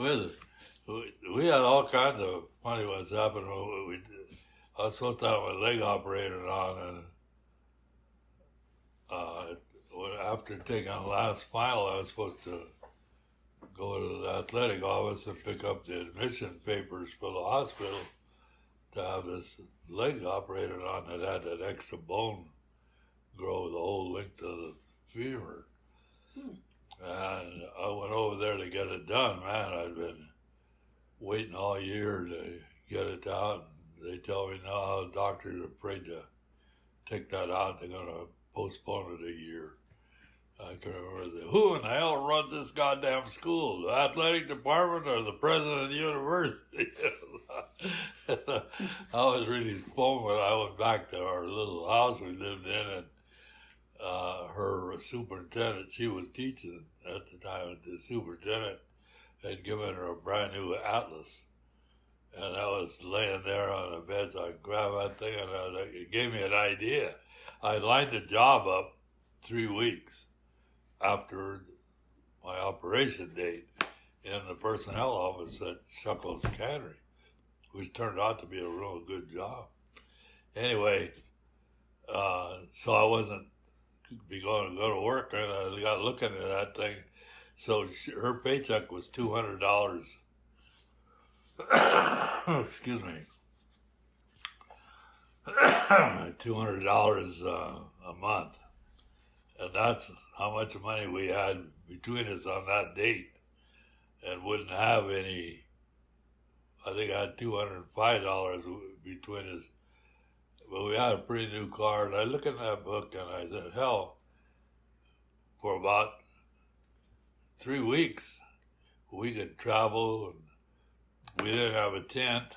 we had all kinds of funny ones happen. I was supposed to have my leg operated on, and after taking the last final, I was supposed to go to the athletic office and pick up the admission papers for the hospital to have this leg operated on that had that extra bone grow the whole length of the femur. And I went over there to get it done. Man, I'd been waiting all year to get it out. They tell me now the doctor's afraid to take that out. They're going to postpone it a year. I can remember who in the hell runs this goddamn school? The athletic department or the president of the university? I was really foaming when I went back to our little house we lived in, and her superintendent, she was teaching at the time, the superintendent had given her a brand new atlas. And I was laying there on the bed, so I grabbed that thing, and it gave me an idea. I lined the job up 3 weeks after my operation date in the personnel office at Shuckles Cannery, which turned out to be a real good job. Anyway, so I wasn't going to go to work, and I got looking at that thing. So her paycheck was $200. Excuse me. $200 a month. And that's how much money we had between us on that date, and wouldn't have any. I think I had $205 between us. But we had a pretty new car, and I looked at that book and I said, hell, for about 3 weeks, we could travel. And we didn't have a tent.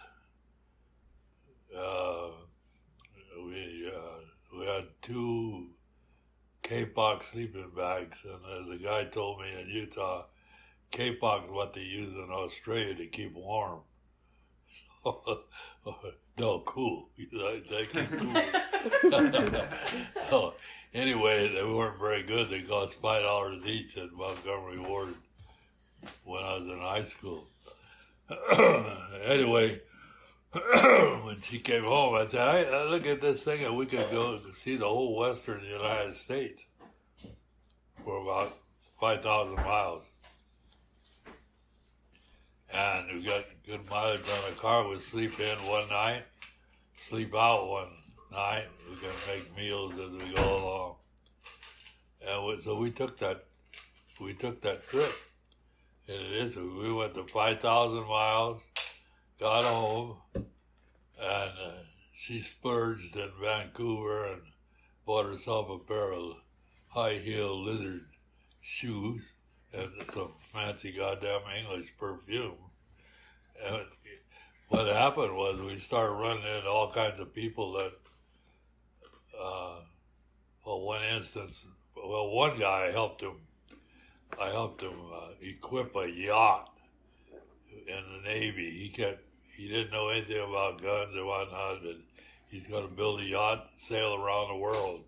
We had 2 Kapok sleeping bags, and as the guy told me in Utah, Kapok is what they use in Australia to keep warm. No, cool. They keep cool. So anyway, they weren't very good. They cost $5 each at Montgomery Ward when I was in high school. Anyway, when she came home, I said, hey, look at this thing, and we could go see the whole western United States for about 5,000 miles. And we got good mileage on the car. We'd sleep in one night, sleep out one night. We could make meals as we go along. And so we took that trip. And it is, we went to 5,000 miles, got home, and she splurged in Vancouver and bought herself a pair of high-heel lizard shoes and some fancy goddamn English perfume. And what happened was we started running into all kinds of people that, one guy I helped him equip a yacht in the Navy. He didn't know anything about guns or whatnot, but he's going to build a yacht, sail around the world,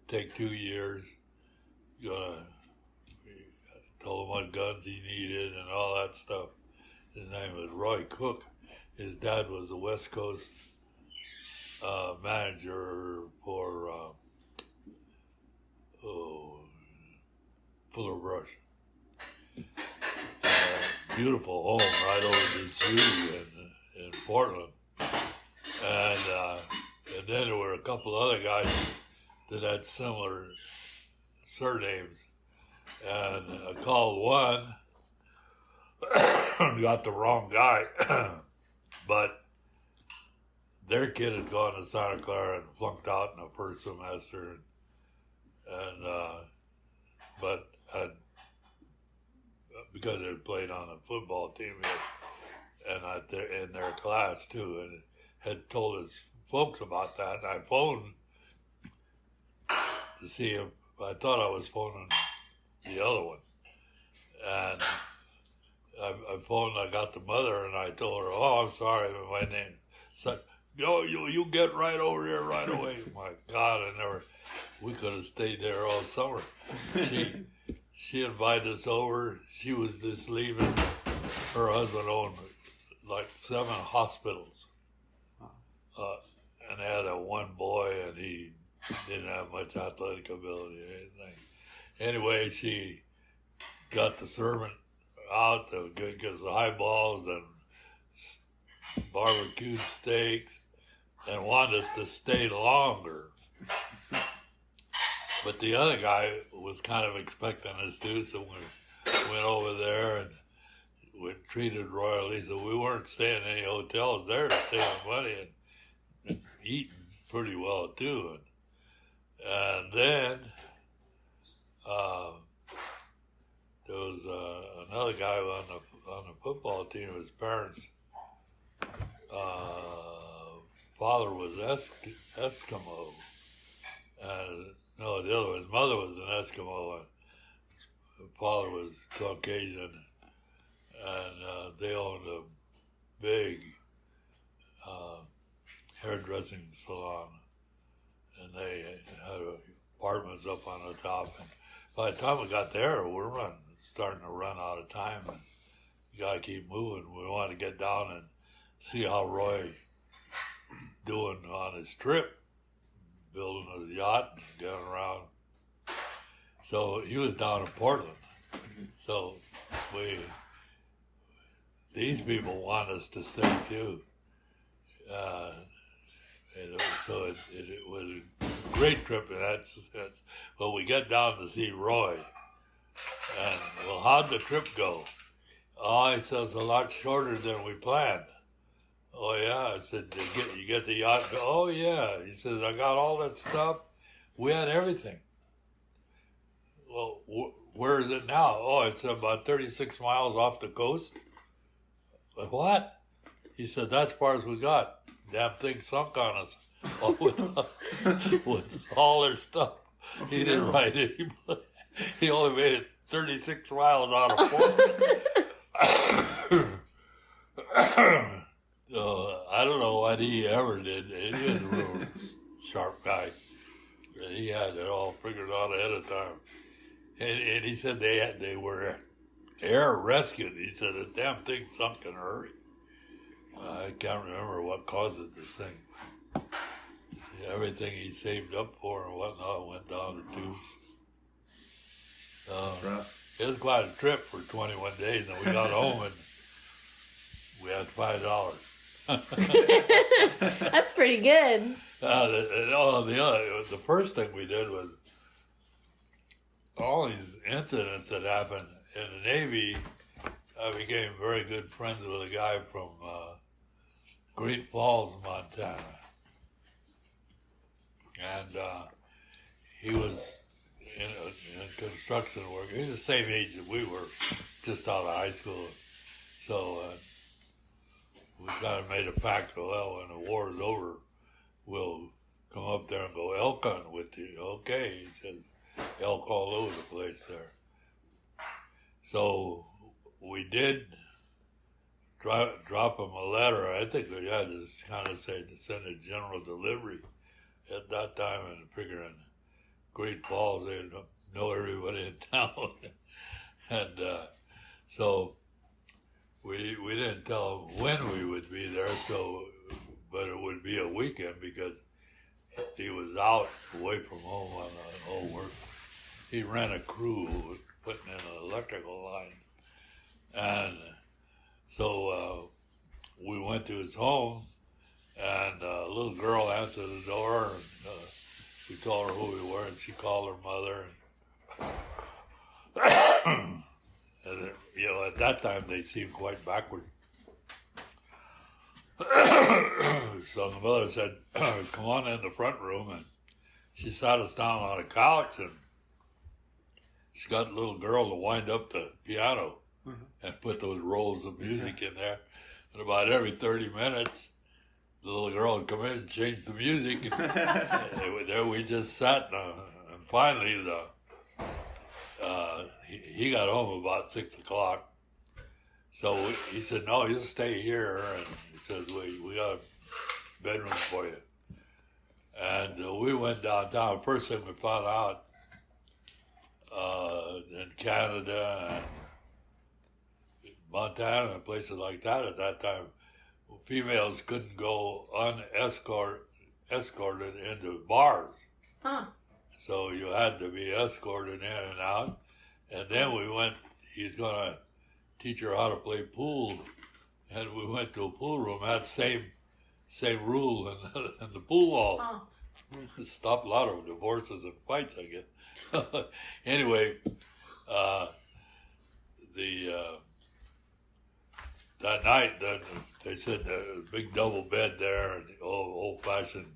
take 2 years. Told him what guns he needed and all that stuff. His name was Roy Cook. His dad was the West Coast manager for Fuller Brush. Beautiful home right over the zoo in Portland. And then there were a couple other guys that had similar surnames. And I called one, got the wrong guy, but their kid had gone to Santa Clara and flunked out in the first semester, but had, because they had played on a football team and in their class too, and had told his folks about that, and I phoned to see if, I thought I was phoning the other one, and I phoned, I got the mother, and I told her, oh, I'm sorry, but my name, so, you get right over here right away. My God, we could have stayed there all summer. She invited us over. She was just leaving her husband owned like 7 hospitals. And had a one boy, and he didn't have much athletic ability or anything. Anyway, she got the servant out to get us the highballs and barbecued steaks and wanted us to stay longer. But the other guy was kind of expecting us to, so we went over there and we treated royally. So we weren't staying in any hotels there, saving money and eating pretty well too. And then there was another guy on the football team. His parents' father was Eskimo. No, the other one, his mother was an Eskimo, and his father was Caucasian, and they owned a big hairdressing salon, and they had apartments up on the top. And by the time we got there, we're starting to run out of time, and you gotta keep moving. We want to get down and see how Roy doing on his trip, building a yacht and getting around. So he was down in Portland. So these people want us to stay too. So it was a great trip in that sense. But we got down to see Roy. And, well, how'd the trip go? Oh, he said, it's a lot shorter than we planned. Oh, yeah. I said, you get the yacht? Oh, yeah. He says, I got all that stuff. We had everything. Well, where is it now? Oh, it's about 36 miles off the coast. What? He said, that's as far as we got. Damn thing sunk on us with all their stuff. He didn't ride it. He only made it 36 miles out of Portland. I don't know what he ever did. He was a real sharp guy. And he had it all figured out ahead of time. And he said they were air rescued. He said the damn thing sunk in a hurry. I can't remember what caused it, this thing. Everything he saved up for and whatnot went down the tubes. That's rough. It was quite a trip for 21 days, and we got home and we had $5. That's pretty good. The first thing we did was all these incidents that happened in the Navy. I became very good friends with a guy from Great Falls, Montana. And he was in construction work. He's the same age that we were, just out of high school. So we kind of made a pact, well, when the war is over, we'll come up there and go elk hunting with you. Okay, he said, elk all over the place there. So we did drop him a letter. I think we had to kind of say to send a general delivery at that time, and figuring Great Falls, they know everybody in town. And so we didn't tell him when we would be there, but it would be a weekend because he was out away from home on the whole work. He ran a crew putting in an electrical line. And so we went to his home, and a little girl answered the door, and we told her who we were, and she called her mother. And at that time, they seemed quite backward. So the mother said, come on in the front room, and she sat us down on a couch, and she got the little girl to wind up the piano and put those rolls of music in there. And about every 30 minutes, the little girl would come in and change the music. And there we just sat. And finally, he got home about 6 o'clock. So he said, no, you stay here. And he said, we got a bedroom for you. And we went downtown. First thing we found out, in Canada and Montana and places like that at that time, females couldn't go escorted into bars. Huh. So you had to be escorted in and out. And then he's going to teach her how to play pool. And we went to a pool room, had same rule in the pool hall. Huh. It stopped a lot of divorces and fights, I guess. Anyway, that night, they said a big double bed there, and old-fashioned,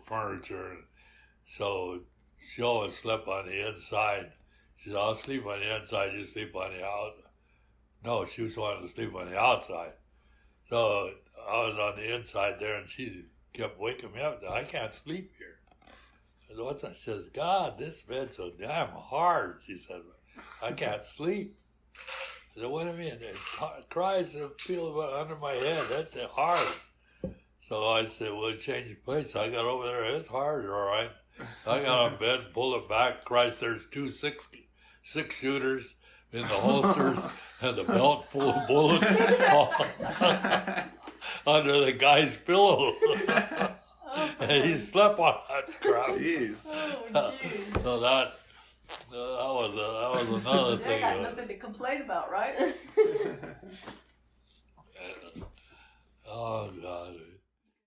furniture. So she always slept on the inside. She said, "I'll sleep on the inside, you sleep on the outside." No, she was wanting to sleep on the outside. So I was on the inside there, and she kept waking me up. I can't sleep here. I said, "What's that?" She says, "God, this bed's so damn hard." She said, "I can't sleep." I said, "What do you mean?" It cries and feels under my head. That's hard. So I said, "Well, change place." I got over there. It's hard, all right. I got on bed, pulled it back. Christ, there's 2 6-shooters in the holsters and the belt full of bullets under the guy's pillow. And he slept on that crap. Jeez. Oh, jeez. So that was another They thing. got nothing to complain about, right? Oh God.